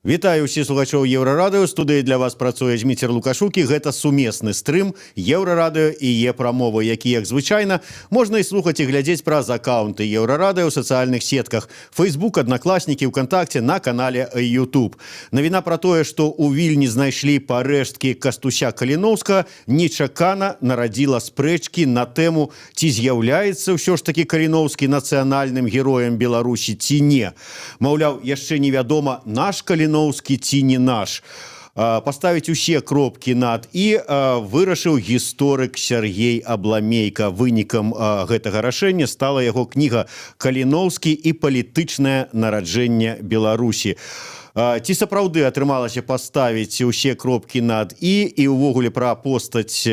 Вітаю ўсіх слухачоў Еўрарадыё. Студыі для вас працуе Зміцер Лукашукі. Гэта сумесны стрым Еўрарадыё і Е-прамовы, які, як звычайна, можна і слухаць і глядзець праз акаунты Еўрарадыё ў сацыяльных сетках Facebook, Аднакласнікі, ВКонтакце, на канале YouTube. Навіна пра тое, што ў Вільні знайшлі парэшткі Кастуся Каліноўскага, нечакана нарадзіла спрэчкі на тэму, ці з'яўляецца ўсё ж такі Каліноўскі нацыянальным героем Беларусі ці не. Маўляў, яшчэ невядома, наш Каліноўскі ці не наш. Паставіць усе кропкі над і вырашыў гісторык Сергей Абламейка. Вынікам гэтага рашэння стала яго кніга «Каліноўскі і палітычнае нараджэнне Беларусі». Ці сапраўды атрымалася паставіць усе кропкі над і ўвогуле пра постаць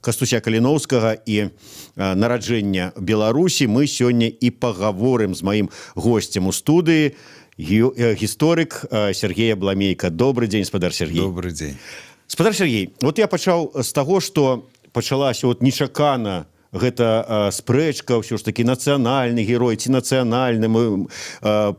Кастуся Каліноўскага і нараджэння Беларусі мы сёння і пагаворым з маім госцем у студыі, гісторык Сергей Абламейка. Добрый день, спадар Сергей. Добрый день. Спадар Сергей, вот я пачаў з таго, што пачалася нечакана гэта спрэчка, ўсё ж такі нацыянальны герой ці нацыянальны. Мы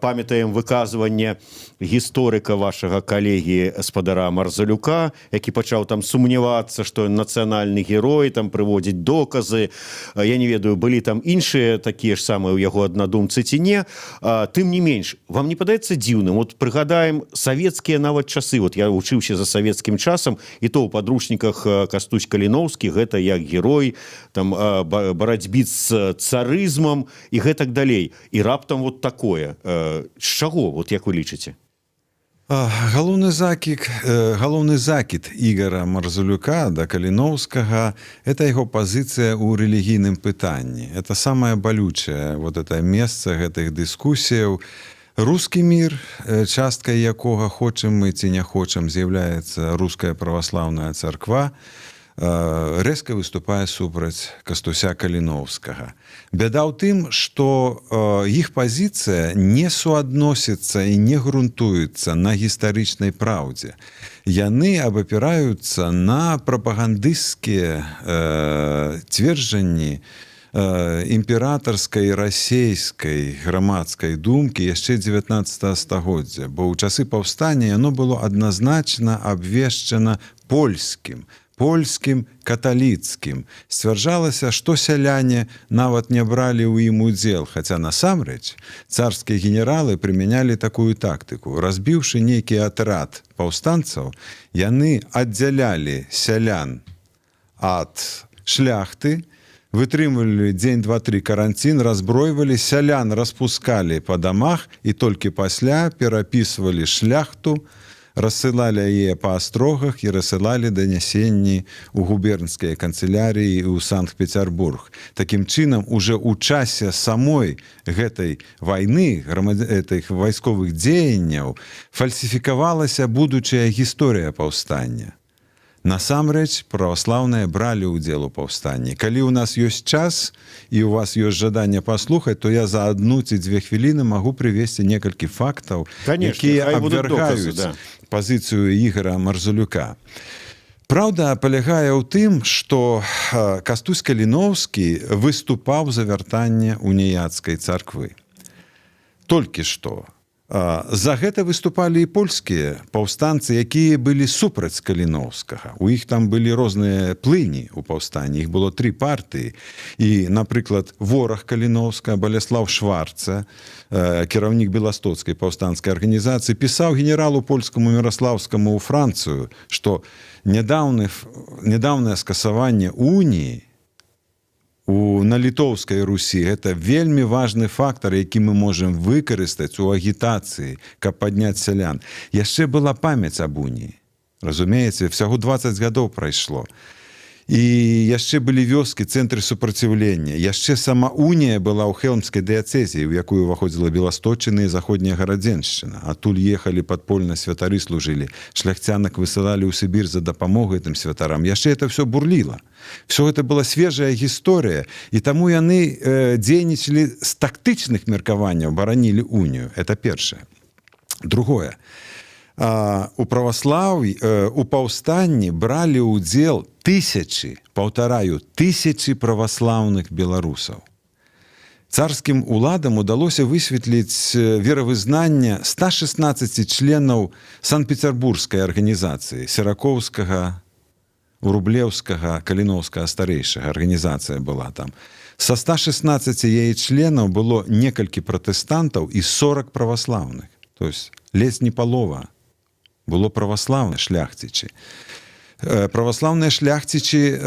памятаем выказванне гісторыка вашага калегі спадара Марзалюка, які пачаў там сумнявацца, што нацыянальны герой, там прыводзіць доказы. Я не ведаю, былі там іншыя такія ж самыя ў яго аднадумцы ці не. Тым не менш, вам не падаецца дзіўным? Вот прыгадаем савецкія нават часы. Вот я вучыўся за савецкім часам, і то ў падручніках Кастусь Каліноўскі гэта як герой, там барацьбі з царызмам і гэтак далей. І раптам вот такое. З чаго, вот як вы лічыце? Галоўны закід Ігара Марзалюка да Каліноўскага – это яго пазіцыя ў рэлігійным пытанні. Это самае балючае вот это месца гэтых дыскусіяў. Рускі мір, часткай якога, хочам мы ці не хочам, з'яўляецца руская праваслаўная царква, рэзка выступае супраць Кастуся Каліноўскага. Бяда ў тым, што іх пазіцыя не суадносіцца і не грунтуецца на гістарычнай праўдзе. Яны абапіраюцца на прапагандысцкія цверджанні імператарскай расейскай грамадскай думкі яшчэ 19 стагоддзя, бо ў часы паўстання яно было адназначна абвешчана польскім каталіцкім. Сцвярджалася, што сяляне нават не бралі ў ім удзел, хаця насамрэч царскія генералы прымянялі такую тактыку. Разбіўшы нейкі атрад паўстанцаў, яны аддзялялі сялян ад шляхты, вытрымлівалі дзень, два, тры каранцін, разбройвалі, сялян распускалі па дамах і толькі пасля перапісвалі шляхту, рассылалі яе па астрогах і рассылалі данясенні ў губернскія канцылярыі і ў Санкт-Петербург. Такім чынам, уже ў часе самой гэтай вайны, гэтых вайсковых дзеянняў, фальсіфікавалася будучая гісторыя паўстання. Насамрэч, праваслаўныя бралі ўдзел у паўстанні. Калі ў нас ёсць час і у вас ёсць жаданне паслухаць, то я за 1 ці 2 хвіліны магу прывесці некалькі фактаў, якія абвяргаюць пазіцыю Ігара Марзалюка. Праўда палягае ў тым, што Кастусь Каліноўскі выступаў за вяртанне уніяцкай царквы. Толькі што. За гэта выступалі і польскія паўстанцы, якія былі супраць Каліноўскага. У іх там былі розныя плыні ў паўстанні. Іх было 3 партыі. І, напрыклад, вораг Каліноўскага, Баляслаў Шварца, кіраўнік беластоцкай паўстанцкай арганізацыі, пісаў генералу польскаму Міраслаўскаму ў Францыю, што нядаўнае скасаванне уніі на літоўскай Русі – гэта вельмі важны фактар, які мы можам выкарыстаць у агітацыі, каб падняць сялян. Яшчэ была памяць аб уніі. Разумееце, всяго 20 гадоў прайшло. І яшчэ былі вёскі, цэнтры супраціўлення. Яшчэ сама унія была ў Хелмскай дыяцэзіі, у якую ўваходзіла Беласточчына і Заходняя Гарадзеншчына. Адтуль ехалі падпольна святары служылі. Шляхцянак высылалі ў Сібір за дапамогу гэтым святарам. Яшчэ это все бурліла. Все гэта была свежая гісторыя, і таму яны дзейнічалі з тактычных меркаванняў, баранілі унію. Это першае. Другое. У праваслаўі, у паўстанні бралі ўдзел тысячы праваслаўных беларусаў. царскім уладам удалося высветліць веравызнанне 116 членаў Санкт-Петербургскай арганізацыі, Серакоўскага, Рублеўскага, Каліноўскага старэйшага арганізацыя была там. Са 116 яе членаў было некалькі пратэстантаў і 40 праваслаўных. То есть ледзь не палова было праваслаўных шляхцічы. Праваслаўныя шляхцічы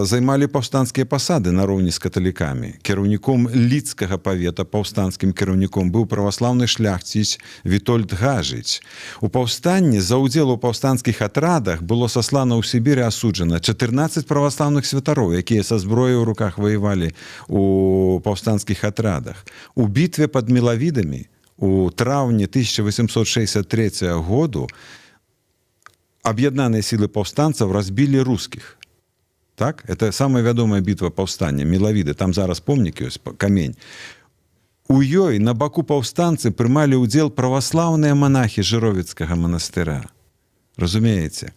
займалі паўстанцкія пасады нароўні з каталікамі. Кіраўніком Лідскага павета, паўстанцкім кіраўніком, быў праваслаўны шляхціч Вітольд Гажыч. У паўстанні за ўдзел у паўстанцкіх атрадах было саслана ў Сібіры асуджана 14 праваслаўных святароў, якія са зброяй у руках ваявалі у паўстанцкіх атрадах. У бітве пад Мелавідамі у траўні 1863 году аб'яднаныя сілы паўстанцаў разбілі рускіх. Так? Это самая вядомая бітва паўстання, Мелавіды. Там зараз помнік ёсць, камень. У ёй на баку паўстанцы прымалі ўдзел праваслаўныя монахі Жыровіцкага манастыра. Разумееце?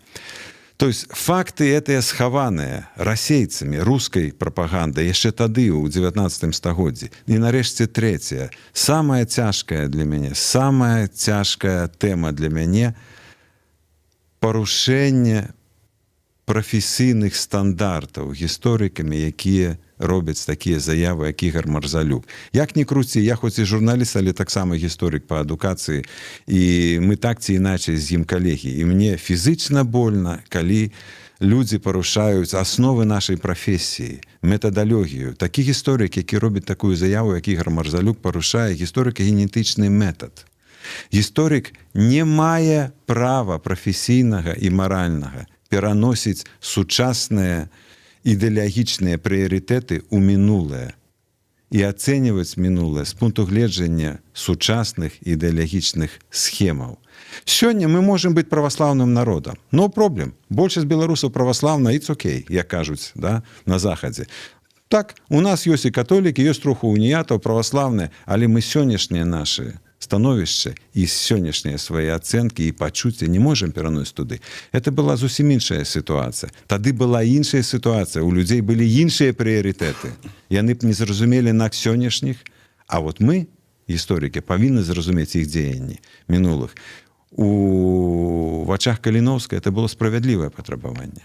То есть факты гэтыя схаваныя расейцамі рускай прапагандай яшчэ тады ў 19 стагоддзі. І нарэшце трэцяе, самая цяжкая для мяне, самая цяжкая тэма для мяне парушэнне прафесійных стандартаў гісторыкамі, якія робяць такія заявы, як Ігор Марзалюк. Як ні круці, я хоць і журналіст, але таксама гісторык па адукацыі, і мы так ці іначай з ім калегі. І мне фізічна больна, калі людзі парушаюць асновы нашай прафесіі, метадалогію. Такі гісторык, які робіць такую заяву, як Ігор Марзалюк, парушае гісторыка-генетычны метад. Гісторык не мае права прафесійнага і маральнага пераносіць сучасныя ідэалагічныя прыярытэты ў мінулае і ацэньваць мінулае з пункту гледжання сучасных ідэалагічных схемаў. Сёння мы можам быць праваслаўным народам. No problem. Большасць беларусаў праваслаўна, it's okay, як кажуць, да, на захадзе. Так, у нас ёсць і католікі, ёсць троху уніятаў праваслаўныя, але мы сённяшнія нашы становішча і сённяшнія свае ацэнкі і пачуцці не можам пераносіць туды. Это была зусім іншая сітуацыя. Тады была іншая сітуацыя, у людзей былі іншыя прыярытэты. Яны б не зразумелі на сённяшніх, а вот мы, гісторыкі, павінны зразумець іх дзеянні мінулых. У вачах Каліноўскай это было справядлівае патрабаванне.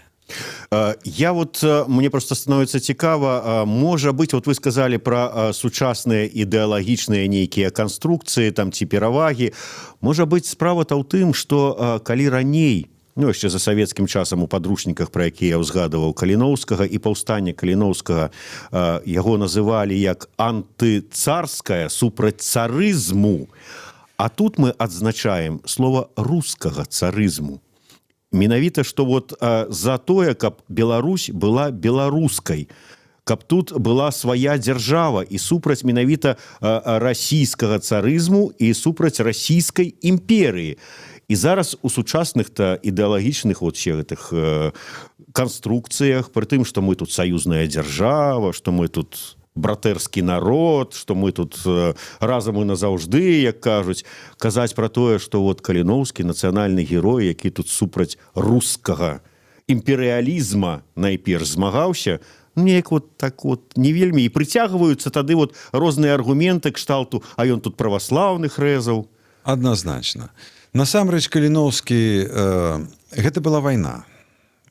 Я вот, мне просто становится цікава, можа быть, вот вы сказали про сучасныя ідэалагічныя нейкія канструкцыі, там ці перавагі. Можа быть, справа-то ў тым, што калі раней, ну, яшчэ за савецкім часам у падручніках, пра якія я ўзгадываў, Каліноўскага і паўстанне Каліноўскага, яго называлі як антыцарскае, супраць царызму. А тут мы адзначаем слова рускага царызму. Менавіта, што вот за тое, каб Беларусь была беларускай, каб тут была свая дзяржава і супраць менавіта расійскага царызму і супраць расійскай імперыі. І зараз у сучасных-то ідэалагічных вот гэтых канструкцыях, пры тым, што мы тут саюзная дзяржава, што мы тут братэрскі народ, што мы тут разам і назаўжды, як кажуць, казаць пра тое, што вот Каліноўскі нацыянальны герой, які тут супраць рускага імперыялізма найперш змагаўся, неяк вот так вот не вельмі, і прыцягваюцца тады вот розныя аргументы кшталту, а ён тут праваслаўных рэзаў. Адназначна. Насамрэч, Каліноўскі, гэта была вайна.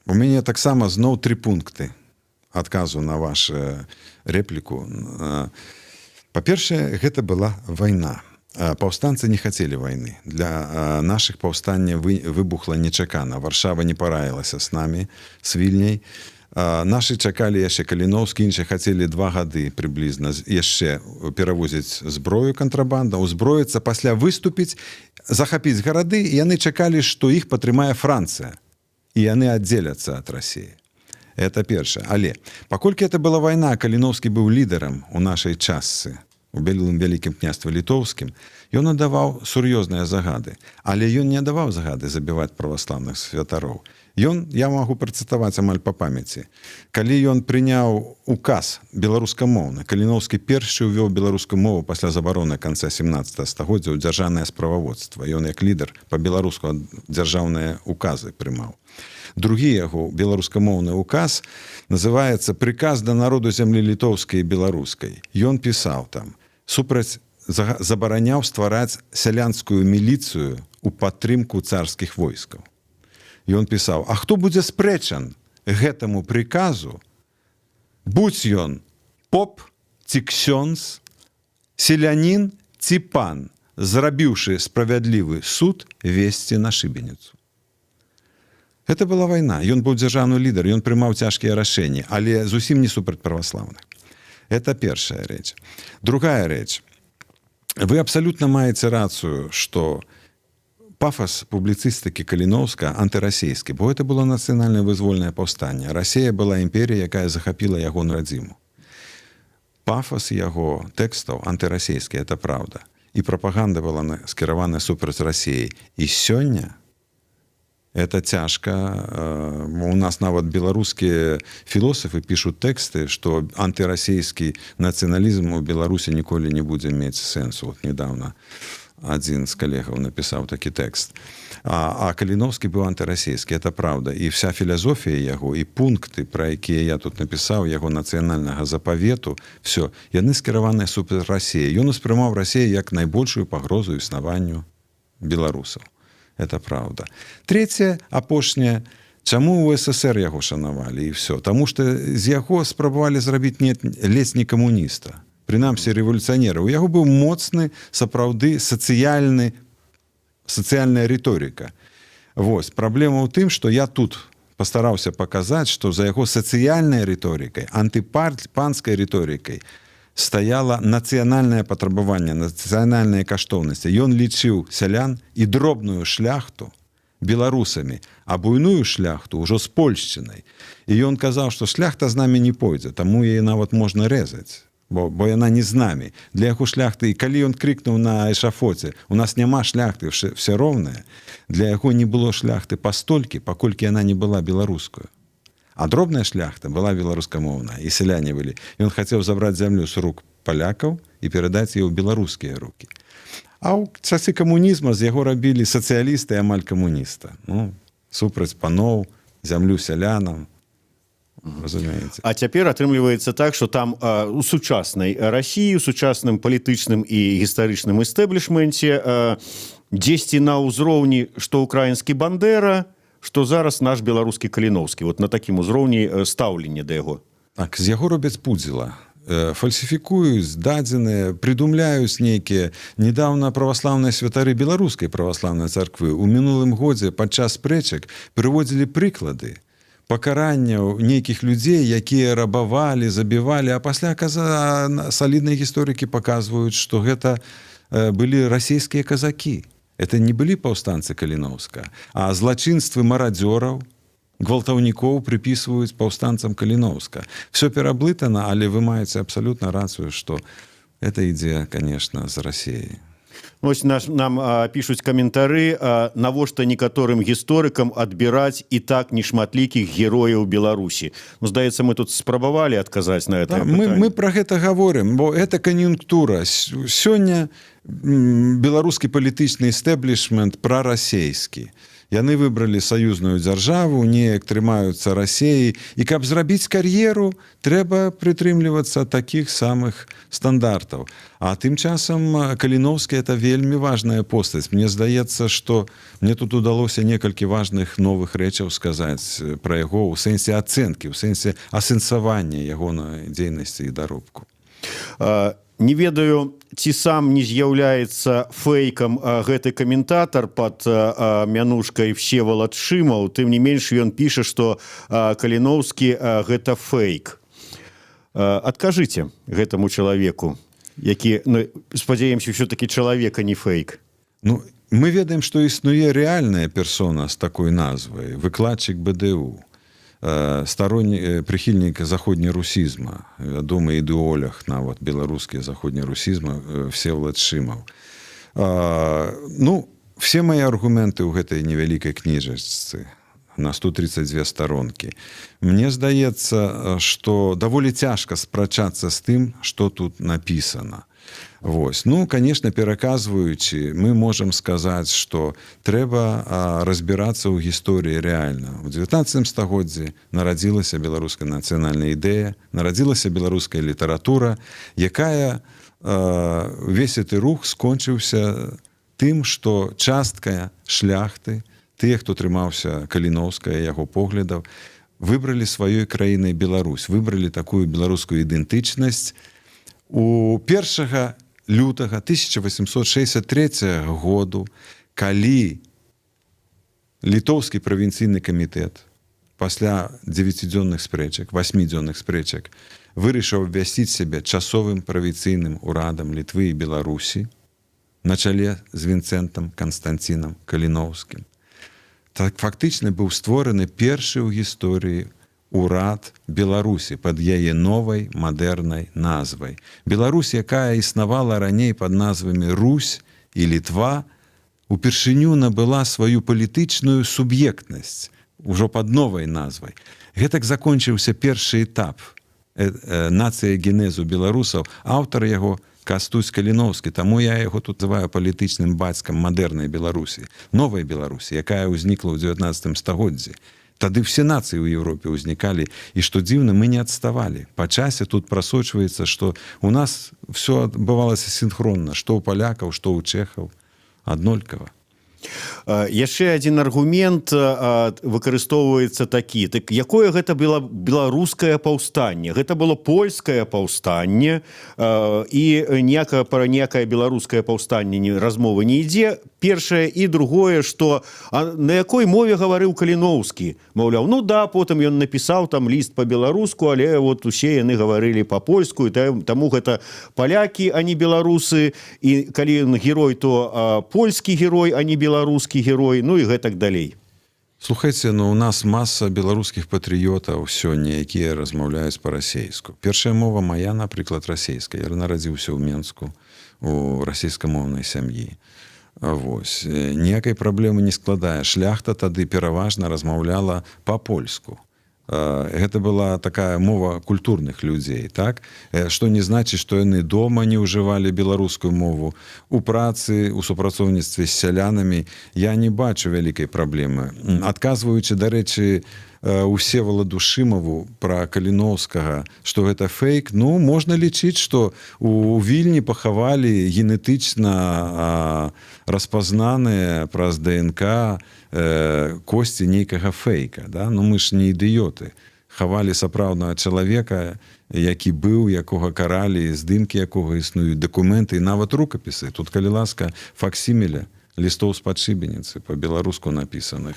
У мяне таксама зноў 3 пункты адказу на вашу рэпліку. Па-першае, гэта была вайна. Паўстанцы не хацелі вайны. Для нашых паўстання выбухла нечакана. Варшава не параілася з намі, з Вільняй. Нашы чакалі яшчэ Каліноўскі, іншыя хацелі 2 гады прыблізна яшчэ перавозіць зброю кантрабанда, узброіцца, пасля выступіць, захапіць гарады, і яны чакалі, што іх падтрымае Францыя. І яны аддзеляцца ад Расіі. Это першае. Але паколькі это была вайна, Каліноўскі быў лідарам у нашай частцы, у Белым Вялікім княстве Літоўскім, ён надаваў сур'ёзныя загады. Але ён не даваў загады забіваць праваслаўных святароў. Я магу працытаваць амаль па памяці. Калі ён прыняў указ беларускамоўны, Каліноўскі першы ўвёў беларускую мову пасля забароны канца 17 стагоддзя ў дзяржаўнае справаводства. Ён як лідар па-беларуску дзяржаўныя указы прымаў. Другі яго беларускамоўны указ называецца «Приказ да народу зямлі літоўскай і беларускай». Ён пісаў там, забараняў ствараць сялянскую міліцыю у падтрымку царскіх войскаў. Ён пісаў, а хто будзе спрэчан гэтаму прыказу, будь ён поп ці ксёндз, селянін ці пан, зрабіўшы справядлівы суд, весці на шыбеніцу. Гэта была вайна. Ён быў дзяржаўны лідар, ён прымаў цяжкія рашэнні, але зусім не супраць праваслаўных. Это першая рэч. Другая рэч. Вы абсалютна маеце рацыю, што пафас публіцыстыкі Каліноўска антырасійскі, бо гэта было нацыянальнае вызвольнае паўстанне. Расія была імперія, якая захапіла ягоную радзіму. Пафас яго тэкстаў антырасійскі, это праўда. І прапаганда была скіравана супраць Расіі. І сёння это цяжка. У нас нават беларускія філосафы пішуць тэксты, што антырасійскі нацыяналізм у Беларусі ніколі не будзе мець сэнсу. Вот недавно адзін з калегаў напісаў такі тэкст. А Каліноўскі быў антырасійскі, это праўда. І вся філасофія яго, і пункты, пра якія я тут напісаў, яго нацыянальнага запавету, все, яны скіраваныя супраць Расіі. Ён успрымаў Расію як найбольшую пагрозу існаванню беларусаў. Это правда. Третье, апошняе, чаму ў СССР яго шанавалі і все? Таму што з яго спрабавалі зрабіць ледзь не камуніста. Прынамсі рэвалюцыянера. У яго быў моцны, сапраўды сацыяльная рыторыка. Вось, праблема ў тым, што я тут пастараўся паказаць, што за яго сацыяльнай рыторыкай, антыпанскай рыторыкай стаяла нацыянальнае патрабаванне, нацыянальныя каштоўнасці. Ён лічыў сялян і дробную шляхту беларусамі, а буйную шляхту ўжо з польшчынай. І ён казаў, што шляхта з намі не пойдзе, таму яе нават можна рэзаць, бо яна не з намі. Для яго шляхты, і калі ён крыкнуў на эшафоце, у нас няма шляхты, все роўнае, для яго не было шляхты пастолькі, паколькі яна не была беларускую. А дробная шляхта была беларускамоўная, і сяляне былі. Ён хацеў забраць зямлю з рук палякаў і перадаць яе ў беларускія рукі. А ў часы камунізма з яго рабілі сацыялісты і амаль камуніста. Супраць паноў, зямлю сялянам. Разумееце. А цяпер атрымліваецца так, што там у сучаснай Расіі, у сучасным палітычным і гістарычным эстаблішменце дзесьці на ўзроўні, што украінскі Бандера, што зараз наш беларускі Каліноўскі. Вот на такім узроўні стаўлення да яго. Так, з яго робяць пудзіла. Фальсіфікуюць дадзеныя, прыдумляюць нейкія. Недаўна праваслаўныя святары беларускай праваслаўнай царквы ў мінулым годзе падчас спрэчак прыводзілі прыклады пакаранняў нейкіх людзей, якія рабавалі, забівалі, а пасля салідныя гісторыкі паказваюць, што гэта былі расійскія казакі. Это не былі паўстанцы Каліноўска, а злачынствы марадзёраў, гвалтаўнікоў прыпісваюць паўстанцам Каліноўска. Все пераблытана, але вы маеце абсалютна рацыю, што это ідзе, конечно, з Расіі. Вось нам пішуць каментары, навошта некаторым гісторыкам адбіраць і так нешматлікіх герояў Беларусі. Здаецца, мы тут спрабавалі адказаць на это пытанне. Мы пра гэта гаворым, бо это кан'юнктура. Сёння беларускі палітычны эстаблішмент прарасейскі. Яны выбралі саюзную дзяржаву, неяк трымаюцца Расіі, і каб зрабіць кар'еру, трэба прытрымлівацца такіх самых стандартаў. А тым часам Каліноўскі — это вельмі важная постаць. Мне здаецца, што мне тут удалося некалькі важных новых рэчаў сказаць пра яго ў сэнсе ацэнкі, ў сэнсе асэнсавання ягонай дзейнасці і даробку. Не ведаю, ці сам не з'яўляецца фэйкам гэты каментатар пад мянушкай Всеволод Шымаў. Тым не менш, ён піша, што Каліноўскі гэта фэйк. Адкажыце гэтаму чалавеку, які, спадзяемся, ўсё-такі чалавек, а не фэйк. Мы ведаем, што існуе рэальная персона з такой назвай, выкладчык БДУ. Прыхільнік заходнерусізма, вядомы ідэолог нават беларускі заходнерусізма Всеволод Шымаў. Все мае аргументы ў гэтай невялікай кніжачцы. на 132 сторонкі. Мне здаецца, што даволі цяжка спрачацца з тым, што тут напісана. Вось. Ну, конечно, пераказваючы, мы можам сказаць, што трэба разбірацца ў гісторыі рэальна. У 19 стагоддзі нарадзілася беларуская нацыянальная ідэя, нарадзілася беларуская літаратура, якая увесь гэты рух скончыўся тым, што частка шляхты, тыя, хто трымаўся Каліноўска і яго поглядаў, выбралі сваёй краінай Беларусь, выбралі такую беларускую ідэнтычнасць. У 1 лютага 1863 году, калі літоўскі правінцыйны камітэт пасля 9-дзённых спрэчак, 8-дзённых спрэчак вырашыў абвясціць сябе часовым правінцыйным урадам Літвы і Беларусі на чале з Вінцэнтам Канстанцінам Каліноўскім. Так фактычна быў створаны першы ў гісторыі урад Беларусі пад яе новай мадэрнай назвай. Беларусь, якая існавала раней пад назвамі Русь і Літва, упершыню набыла сваю палітычную суб'ектнасць ужо пад новай назвай. Гэтак закончыўся першы этап нацыягенезу беларусаў. Аўтар яго Кастусь Каліноўскі, таму я яго тут называю палітычным бацькам мадэрнай Беларусі, новай Беларусі, якая ўзнікла ў 19 стагоддзі. Тады все нацыі ў Еўропе ўзнікалі, і што дзіўна, мы не адставалі. Па часе тут прасочваецца, што у нас все адбывалася сінхронна, што ў палякаў, што ў чэхаў, аднолькава. Яшчэ адзін аргумент выкарыстоўваецца такі. Так якое гэта было беларускае паўстанне? Гэта было польскае паўстанне, і пра ніякае беларускае паўстанне размовы не ідзе. Першае і другое, што на якой мове гаварыў Каліноўскі? Маўляў, ну да, потым ён напісаў там ліст па-беларуску, але вот усе яны гаварылі па-польску, таму гэта палякі, а не беларусы, і калі ён герой, то польскі герой, а не беларускі герой, ну і гэтак далей. Слухайце, ну у нас маса беларускіх патрыётаў сёння, якія размаўляюць па-расейску. Першая мова мая, напрыклад, расейская. Я нарадзіўся ў Менску у расейскамоўнай сям'і. Вось. Ніякай праблемы не складае. Шляхта тады пераважна размаўляла па-польску. Гэта была такая мова культурных людзей, так? Што не значыць, што яны дома не ўжывалі беларускую мову. У працы, у супрацоўніцтве з сялянамі я не бачу вялікай праблемы. Адказваючы, дарэчы, Всеваладу Шымаву пра Каліноўскага, што гэта фейк, ну, можна лічыць, што у Вільні пахавалі генетычна распазнаныя праз ДНК косці нейкага фейка. Да? Ну, мы ж не ідыёты. Хавалі сапраўднага чалавека, які быў, якога каралі, здымкі якога існуюць, дакументы і нават рукапісы. Тут, калі ласка, факсіміля лістоў з падшыбеніцы па-беларуску напісаных.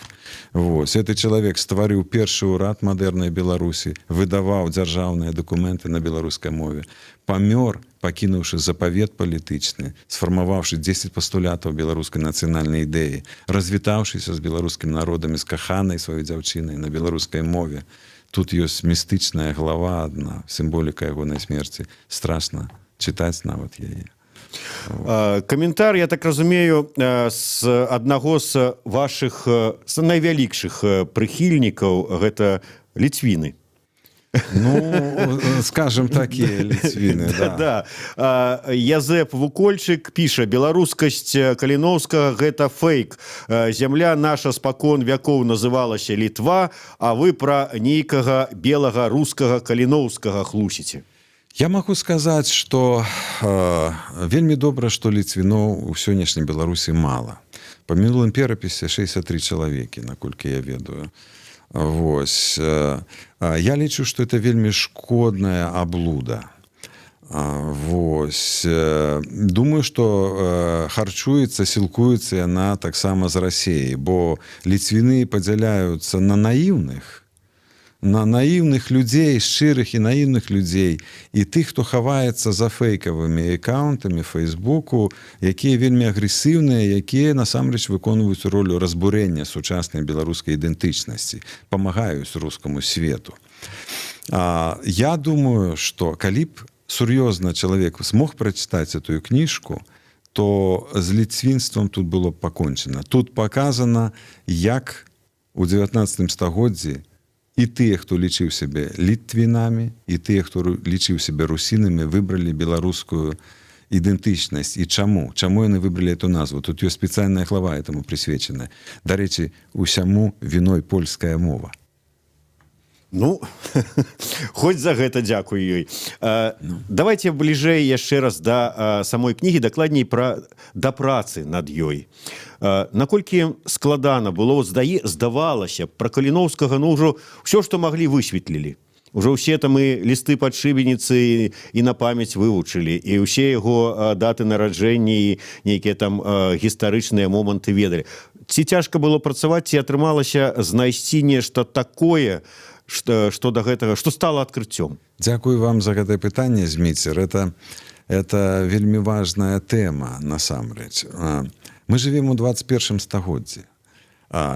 Вось. Гэты чалавек стварыў першы ўрад мадэрнай Беларусі, выдаваў дзяржаўныя дакументы на беларускай мове, памёр, пакінуўшы запавет палітычны, сфармаваўшы 10 пастулятаў беларускай нацыянальнай ідэі, развітаўшыся з беларускім народам і з каханай сваёй дзяўчынай на беларускай мове. Тут ёсць містычная глава адна, сімволіка ягонай смерці. Страшна чытаць нават яе. Каментар, я так разумею, з аднаго з вашых найвялікшых прыхільнікаў, гэта ліцвіны. Ну, скажем, такія ліцвіны, да. Язэп Вукольчык піша: беларускасць Каліноўскага – гэта фейк. Зямля наша спакон вякоў называлася Літва, а вы пра нейкага белага рускага Каліноўскага хлусіце. Я магу сказаць, што вельмі добра, што ліцвіноў у сённяшняй Беларусі мала. Па мінулым перапісе 63 чалавекі, наколькі я ведаю. Вось. Я лічу, што это вельмі шкодная аблуда. Вось. Думаю, што харчуецца, сілкуецца яна таксама з Расіі, бо ліцвіны падзяляюцца на наіўных людзей, шчырых і наіўных людзей, і тых, хто хаваецца за фейкавымі аккаунтамі Фейсбуку, якія вельмі агрэсіўныя, якія насамрэч выконваюць ролю разбурэння сучаснай беларускай ідэнтычнасці, памагаюць рускаму свету. Я думаю, што калі б сур'ёзна чалавек смог прачытаць эту кніжку, то з ліцвінствам тут было б пакончана. Тут паказана, як у 19 стагоддзі і тыя, хто лічыў сябе літвінамі, і тыя, хто лічыў сябе русінамі, выбралі беларускую ідэнтычнасць. І чаму? Чаму яны выбралі эту назву? Тут ёсць спецыяльная глава этому прысвечаная. Дарэчы, усяму віной польская мова. Ну, хоць за гэта дзякуй ёй. Давайте бліжэй яшчэ раз да самой кнігі, дакладней да працы над ёй. Наколькі складана было, здавалася, пра Каліноўскага, ну, ўжо ўсё, што маглі, высветлілі. Ужо ўсе там і лісты падшыбеніцы і на памяць вывучылі, і ўсе яго даты нараджэння і нейкія там гістарычныя моманты ведалі. Ці цяжка было працаваць, ці атрымалася знайсці нешта такое, што да гэтага, што стала адкрыццём? Дзякую вам за гэтае пытанне, Зміцер. Это вельмі важная тэма, насамрэч. Мы живем у 21 стагоддзі.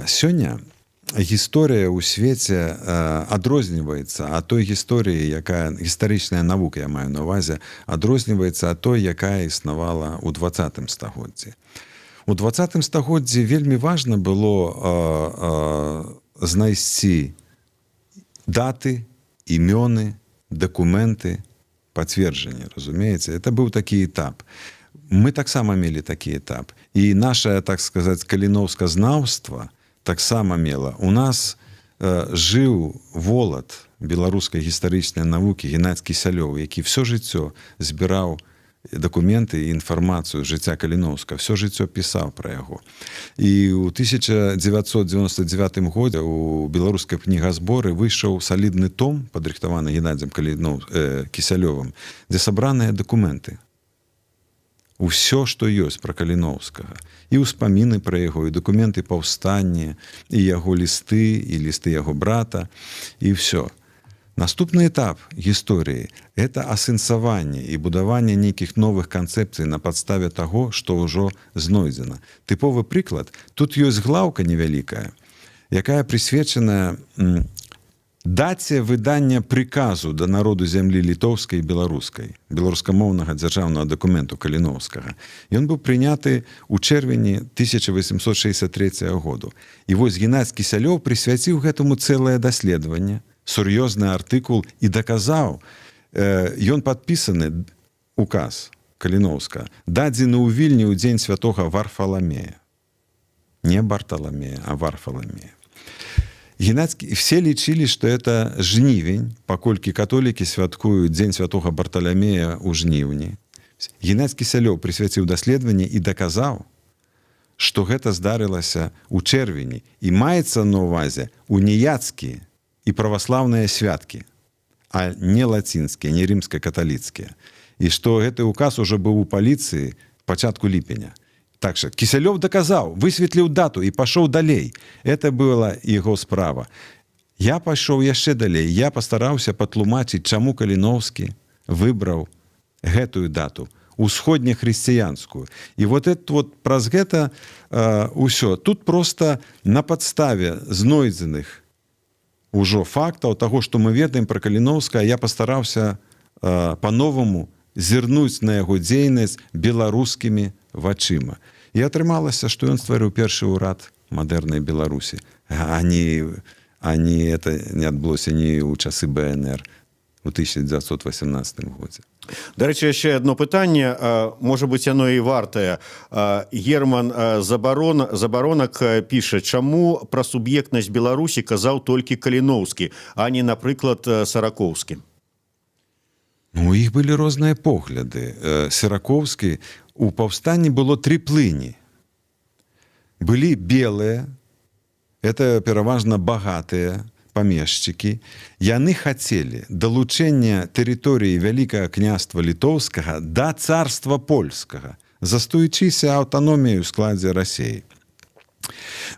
Сёння гісторыя ў свеце адрозніваецца ад той гісторыі, якая гістарычная навука, я маю на ўвазе, адрозніваецца ад той, якая існавала ў 20 стагоддзі. У 20 стагоддзі вельмі важна было знайсці даты, імёны, дакументы, пацверджанні, разумееце? Это быў такі этап. Мы таксама мелі такі этап. І наше, так сказаць, каліноўсказнаўства таксама мела. У нас жыў волат беларускай гістарычнай навукі Геннадзь Кісялёў, які всё жыццё збіраў дакументы і інфармацыю жыцця Каліноўска, всё жыццё пісаў пра яго. І ў 1999 годзе у беларускай кнігазборы выйшаў салідны том, падрыхтаваны Геннадзем Кісялёвым, дзе сабраныя дакументы. Усё, што ёсць пра Каліноўскага. І ўспаміны пра яго, і дакументы паўстання, і яго лісты, і лісты яго брата, і ўсё. Наступны этап гісторыі – это асэнсаванне і будаванне нейкіх новых канцэпцый на падставе таго, што ўжо знойдзена. Тыповы прыклад, тут ёсць глаўка невялікая, якая прысвечаная даце выдання прыказу да народу зямлі літоўскай і беларускай, беларускамоўнага дзяржаўнага дакументу Каліноўскага. Ён быў прыняты ў чэрвені 1863 году. І вось Геннадзь Кісялёў прысвяціў гэтаму цэлае даследаванне, сур'ёзны артыкул і даказаў, ён падпісаны указ Каліноўска, дадзены ў Вільні ў дзень святога Варфаламея. Не Барталамея, а Варфаламея. Все лічылі, што это жнівень, паколькі католікі святкуюць дзень святога Барталамея ў жніўні. Геннадзь Кісялёў прысвяціў даследаванне і даказаў, што гэта здарылася ў чэрвені і маецца на ўвазе уніяцкія і праваслаўныя святкі, а не лацінскія, не рымска-каталіцкія. І што гэты указ ужо быў у паліцыі пачатку ліпеня. Так что Кісялёў доказаў, высветліў дату і пашоў далей. Это была яго справа. Я пайшоў яшчэ далей. Я пастараўся патлумачыць, чаму Каліноўскі выбраў гэтую дату, усходнехрысціянскую. І праз гэта ўсё. Тут просто на падставе знойдзеных ужо фактаў таго, што мы ведаем пра Каліноўска, я пастараўся па-новаму зірнуць на яго дзейнасць беларускімі вачыма. І атрымалася, што ён стварыў першы ўрад мадэрнай Беларусі. Это не адбылося ні ў часы БНР у 1918 годзе. Дарэчы, яшчэ одно пытанне, можа быць, яно і вартае. Герман Забаронак піша, чаму пра суб'ектнасць Беларусі казаў толькі Каліноўскі, а не, напрыклад, Саракоўскі? У іх былі розныя погляды. Саракоўскі, у паўстанні было 3 плыні. Былі белыя, это пераважна багатыя памешчыкі. Яны хацелі далучэння тэрыторыі Вялікага княства Літоўскага да царства польскага, застаючыся аўтаноміяй у складзе Расіі.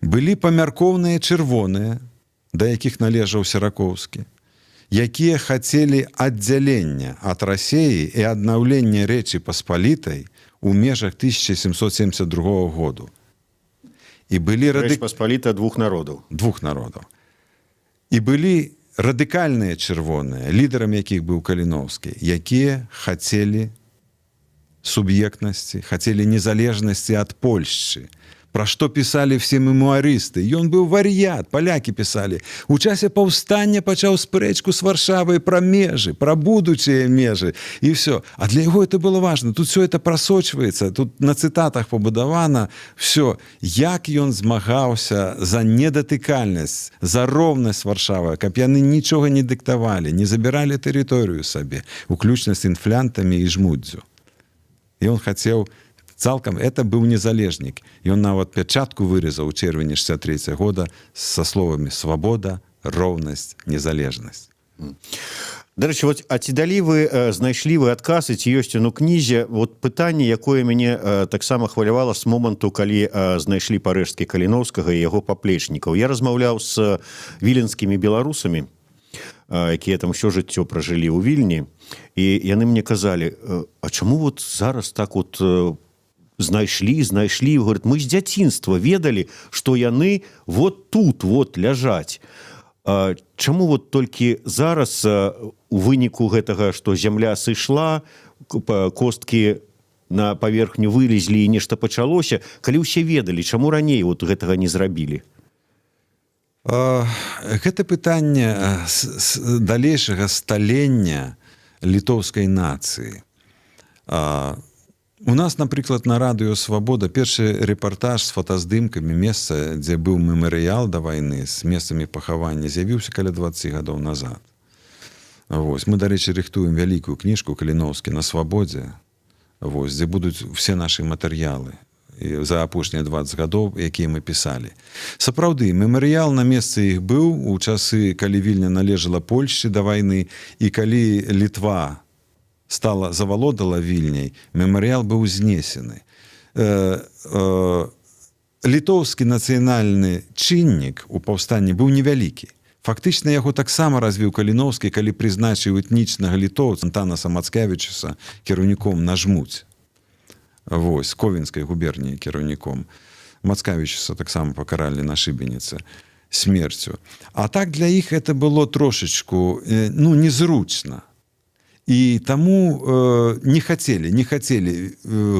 Былі памяркоўныя чырвоныя, да якіх належаў Саракоўскі, якія хацелі аддзялення ад Расіі і аднаўлення Рэчы Паспалітай у межах 1772 году. І былі Рэч Паспаліта двух народаў. І былі радыкальныя чырвоныя, лідарам якіх быў Каліноўскі, якія хацелі суб'ектнасці, хацелі незалежнасці ад Польшчы. Пра што пісалі все мемуарысты. Ён быў вар'ят, палякі пісалі. У часе паўстання пачаў спрэчку з Варшавай пра межы, пра будучыя межы, і все. А для яго это было важно. Тут все это прасочваецца, тут на цытатах пабудавана все. Як ён змагаўся за недатыкальнасць, за роўнасць Варшавы, каб яны нічога не дыктавалі, не забіралі тэрыторыю сабе, уключна з інфлянтамі і жмуддзю. І ён хацеў цалкам, это быў незалежнік. Ён нават пячатку вырезаў у чэрвені 63 года са словамі «свабода, роўнасць, незалежнасць». Дарэчы, вот, а ці далі вы знайшлі вы адказ, і ці ёсць ён у кнізе, вот пытанне, якое мяне таксама хвалявала з моманту, калі знайшлі парэшткі Каліноўскага і яго паплечнікаў. Я размаўляў з віленскімі беларусамі, якія там усё жыццё пражылі ў Вільні, і яны мне казалі, а чаму вот зараз так вот знайшлі, говорят, мы з дзяцінства ведалі, што яны вот тут вот ляжаць. Чаму вот толькі зараз у выніку гэтага, што зямля сышла, косткі на паверхню вылезлі і нешта пачалося, калі ўсе ведалі, чаму раней вот гэтага не зрабілі? Гэта пытанне далейшага сталення літоўскай нацыі. У нас, напрыклад, на радыё «Свабода» першы рэпартаж з фотаздымкамі месца, дзе быў мемарыял да вайны з месцамі пахавання, з'явіўся каля 20 гадоў назад. Вось. Мы, дарэчы, рыхтуем вялікую кніжку «Каліноўскі на свабодзе», вось, дзе будуць все нашы матэрыялы за апошнія 20 гадоў, якія мы пісалі. Сапраўды, мемарыял на месцы іх быў у часы, калі Вільня належала Польшчы да вайны, і калі Літва завалодала Вільняй, мемарыял быў знесены. Літоўскі нацыянальны чыннік у паўстанні быў невялікі. Фактычна яго таксама развіў Каліноўскі, калі прызначыў этнічнага літоўца Антанаса Мацкевічуса кіраўніком на Жмудзь. Вось, Ковенскай губерніі кіраўніком. Мацкевічуса таксама пакаралі на Шыбеніцы смерцю. А так для іх это было трошечку, незручна. І таму не хацелі.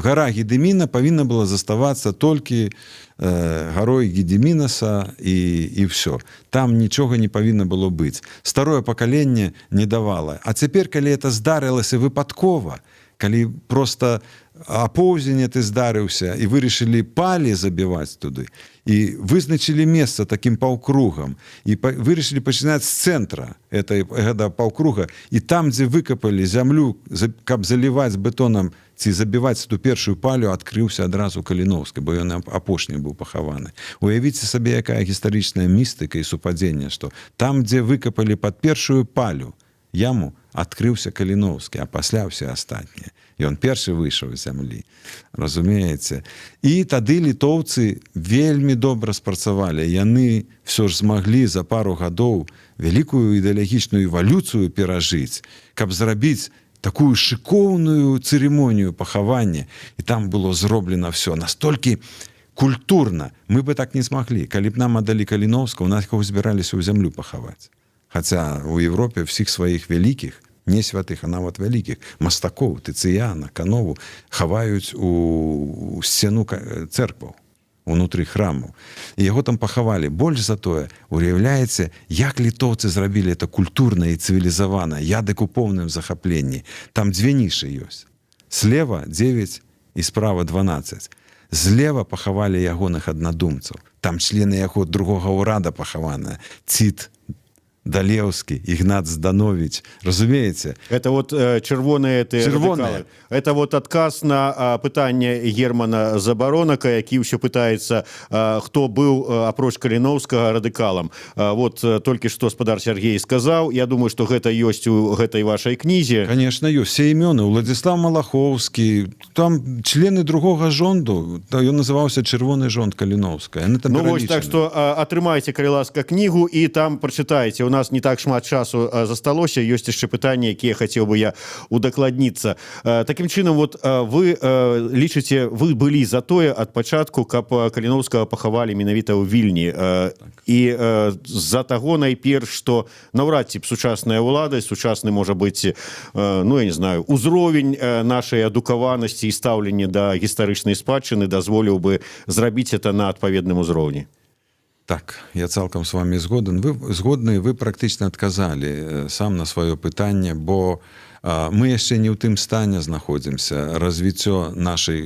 Гара Гедыміна павінна была заставацца толькі гарой Гедымінаса і все. Там нічога не павінна было быць. Старое пакаленне не давала. А цяпер, калі это здарылася выпадкова, калі проста апоўзень ты здарыўся і вырашылі палі забіваць туды, і вызначылі месца такім паўкругам, і вырашылі пачынаць з цэнтра гэта паўкруга, і там, дзе выкапалі зямлю, каб заліваць бетонам ці забіваць ту першую палю, адкрыўся адразу Каліноўскі, бо ён апошні быў пахаваны. Уявіце сабе, якая гістарычная містыка і супадзенне, што там, дзе выкапалі пад першую палю яму, адкрыўся Каліноўскі, а пасля ўсе астатнія. Ён першы выйшаў з зямлі. Разумееце? І тады літоўцы вельмі добра спрацавалі. Яны все ж змаглі за пару гадоў вялікую ідэалагічную эвалюцыю перажыць, каб зрабіць такую шыкоўную цырымонію пахавання. І там было зроблена все настолькі культурна. Мы бы так не смаглі. Калі б нам аддалі Каліноўска, у нас яго збіраліся ў зямлю пахаваць. Хаця у Европе всіх сваіх вялікіх, не святых, а нават вялікіх мастакоў, Тыцыяна, Канову хаваюць у сцену цэркваў, унутры храмаў. І яго там пахавалі. Больш за тое, уяўляеце, як літоўцы зрабілі это культурна і цывілізавана, я дык у поўным захапленні. Там дзве нішы ёсць. Слева 9 і справа 12. Злева пахавалі ягоных аднадумцаў. Там члены яго другога ўрада пахаваныя. Цит Далеўскі, Ігнат Зданович, разумееце? Это вот чырвоныя радыкалы. Это вот адказ на пытанне Германа Забаронака, які ўсё пытаецца, хто быў апроч Каліноўскага радыкалам. Вот толькі што спадар Сергей сказаў, я думаю, што гэта ёсць у гэтай вашай кнізе. Конечно, ёсць. Все імёны. Уладзіслав Малахоўскі, там члены другога жонду, ён называўся Чырвоны жонд Каліноўская. Ну вось, так што атрымайце, калі ласка, кнігу і там прачытайце. у нас не так шмат часу засталося, ёсць яшчэ пытанні, якія хацеў бы я удакладніцца. Такім чынам, вот вы лічыце, вы былі за тое ад пачатку, каб Каліноўскага пахавалі менавіта ў Вільні. І з-за таго найперш, што наўрад ці б сучасная ўлада, сучасны можа быць, ну я не знаю, узровень нашай адукаванасці і стаўлення да гістарычнай спадчыны дазволіў бы зрабіць это на адпаведным узроўні. Так, я цалкам с вами згодны, вы практычна адказалі сам на сваё пытанне, бо мы яшчэ не ў тым стане знаходзімся. Развіццё нашай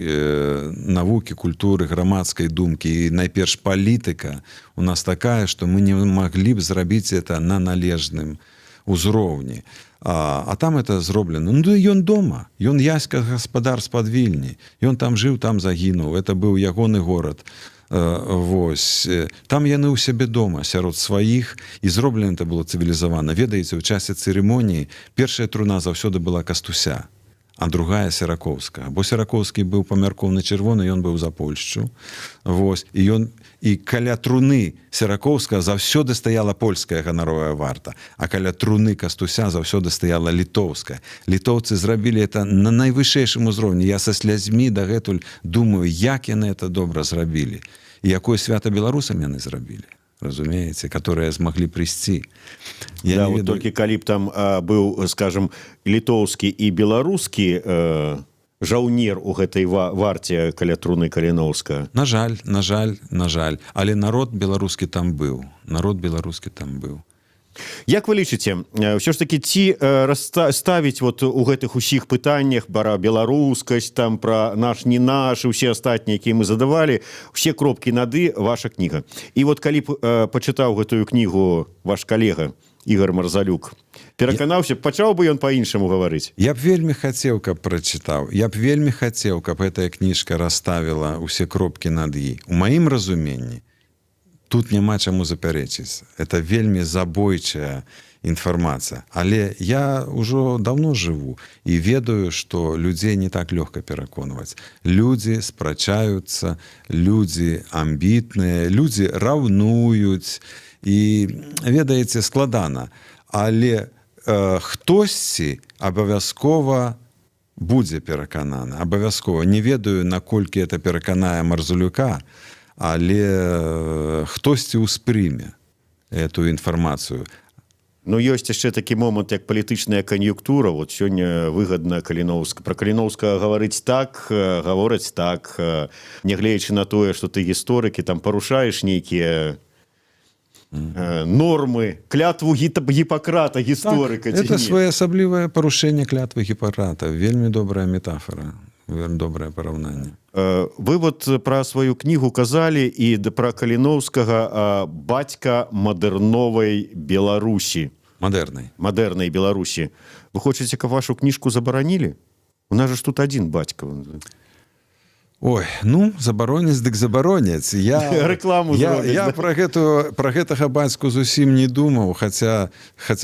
навукі, культуры, грамадскай думкі і найперш палітыка у нас такая, што мы не маглі б зрабіць это на належным узроўні. А там это зроблена. Ну, ён дома. Ён яська гаспадар з-пад Вільні. Ён там жыў, там загінуў. Это быў ягоны горад. Вось. Там яны ў сябе дома, сярод сваіх, і зроблена это было цывілізавана. Ведаеце, у часе цырымоніі першая труна заўсёды была Кастуся, а другая Серакоўская. Бо Серакоўскі быў памяркоўна чырвоны, ён быў за Польшчу. Вось. І каля труны Серакоўскага заўсёды стаяла польская ганаровая варта, а каля труны Кастуся заўсёды стаяла літоўская. Літоўцы зрабілі это на найвышэйшым узроўні. Я са слязьмі дагэтуль думаю, як яны это добра зрабілі. І якое свята беларусам яны зрабілі. Разумееце, которые змаглі прыйсці. Да, вот толькі калі б там быў, скажем, літоўскі і беларускі жаўнер у гэтай варце каля труны Каліноўскага. На жаль. Але народ беларускі там быў. Як вы лічыце, ўсё ж такі ці ставіць вот у гэтых усіх пытаннях пра беларускасць, там пра наш, не наш, і ўсе астатнія, якія мы задавалі, усе кропкі над «і» ваша кніга. І вот калі б пачытаў гэтую кнігу ваш калега Ігор Марзалюк, пераканаўся, пачаў бы ён па-іншаму гаварыць? Я б вельмі хацеў, каб прачытаў. Я б вельмі хацеў, каб гэтая кніжка расставіла ўсе кропкі над «і». У маім разуменні тут няма чаму запярэчыць. Это вельмі забойчая інфармацыя. Але я ўжо даўно жыву і ведаю, што людзей не так лёгка пераконваць. Людзі спрачаюцца, людзі амбітныя, людзі раўнуюць. І, ведаеце, складана. Але хтосьці абавязкова будзе перакананы. Абавязкова. Не ведаю, наколькі это пераканае Марзалюка, але хтосьці ўспрыме эту інфармацыю. Ну, ёсць яшчэ такі момант, як палітычная кан'юнктура. Вот сёння выгадна пра Каліноўскага гаварыць так, гавораць так, нягледзячы на тое, што ты гісторыкі, там парушаеш нейкія нормы, клятву Гіппакрата, гісторыка. Так, это своеасаблівае парушэнне клятвы Гіппакрата. Вельмі добрая метафора, вельмі добрае параўнанне. Вы вот пра сваю кнігу казалі і пра Каліноўскага бацька мадэрновай Беларусі. Мадэрнай Беларусі. Вы хочаце, каб вашу кніжку забаранілі? У нас же ж тут адзін бацька. Ой, ну, забароняць, дык забароняць. Рэкламу зробяць. Я пра гэтага бацьку зусім не думаў, хаця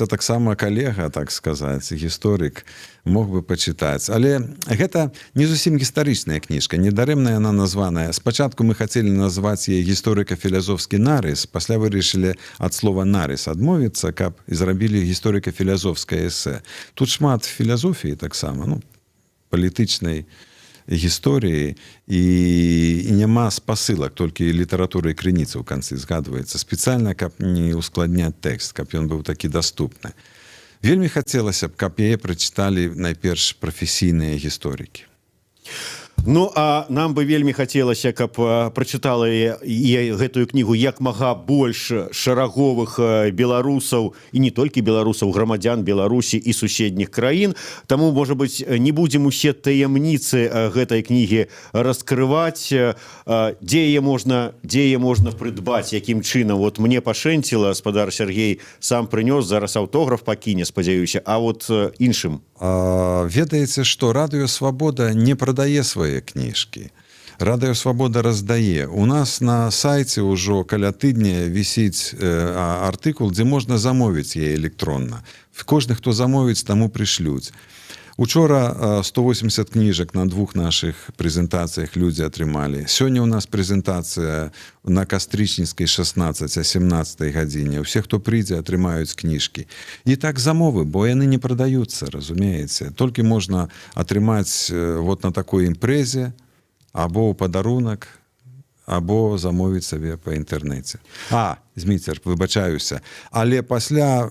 таксама калега, так сказаць, гісторык, мог бы пачытаць. Але гэта не зусім гістарычная кніжка, недарэмна яна названая. Спачатку мы хацелі назваць яе гісторыка-філазофскі нарыс, пасля вырашылі ад слова нарыс адмовіцца, каб і зрабілі гісторыка-філазофскае эсэ. Тут шмат філазофіі таксама, ну, палітычнай гісторыі і няма спасылак, толькі літаратура і крыніца ў канцы згадваецца. Спецыяльна, каб не ускладняць тэкст, каб ён быў такі даступны. Вельмі хацелася б, каб яе прачыталі найперш прафесійныя гісторыкі. Ну, а нам бы вельмі хацелася, каб прачытала гэтую кнігу як мага больш шараговых беларусаў, і не толькі беларусаў, грамадзян Беларусі і суседніх краін. Таму, можа быць, не будзем усе таямніцы гэтай кнігі раскрываць. Дзе яе можна прыдбаць, якім чынам? Вот мне пашэнціла, спадар Сергей сам прынёс, зараз аўтограф пакіне, спадзяюся, а вот іншым. Ведаеце, што Радыё Свабода не прадае свае кніжкі. Радыё Свабода раздае. У нас на сайце ўжо каля тыдня вісіць артыкул, дзе можна замовіць яе электронна. Кожны, хто замовіць, таму прышлюць. Учора 180 кніжак на двух наших прэзентацыях людзі атрымалі. Сёння ў нас прэзентацыя на Кастрычніцкай 16 о 17 гадзіне. Усе, хто прыйдзе, атрымаюць кніжкі. І так замовы, бо яны не прадаюцца, разумееце. Толькі можна атрымаць вот на такой імпрэзе або ў падарунак, або замовіць сабе па інтэрнэце. Зміцер, выбачаюся. Але пасля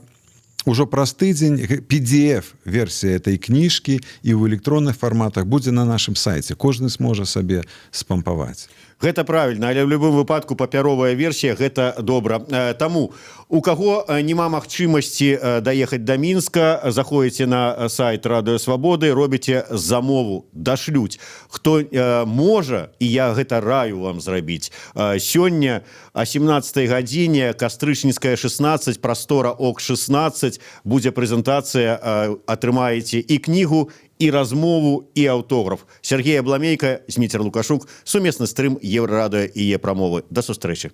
ужо праз тыдзень PDF-версія этой кніжкі і ў электронных фарматах будзе на нашым сайце. Кожны зможа сабе спампаваць. Гэта правільна, але ў любым выпадку папяровая версія гэта добра. Таму у каго няма магчымасці даехаць да Мінска, заходзіце на сайт Радыё Свабоды, робіце замову, дашлюць. Хто можа, і я гэта раю вам зрабіць, сёння о 17 гадзіне Кастрычніцкая 16, прастора ОК 16 будзе прэзентацыя, атрымаеце і кнігу, і размову, і аўтограф. Сергей Абламейка, Зміцер Лукашук, сумесны стрым Еўрарадыё і Е-прамовы. Да сустрэчы.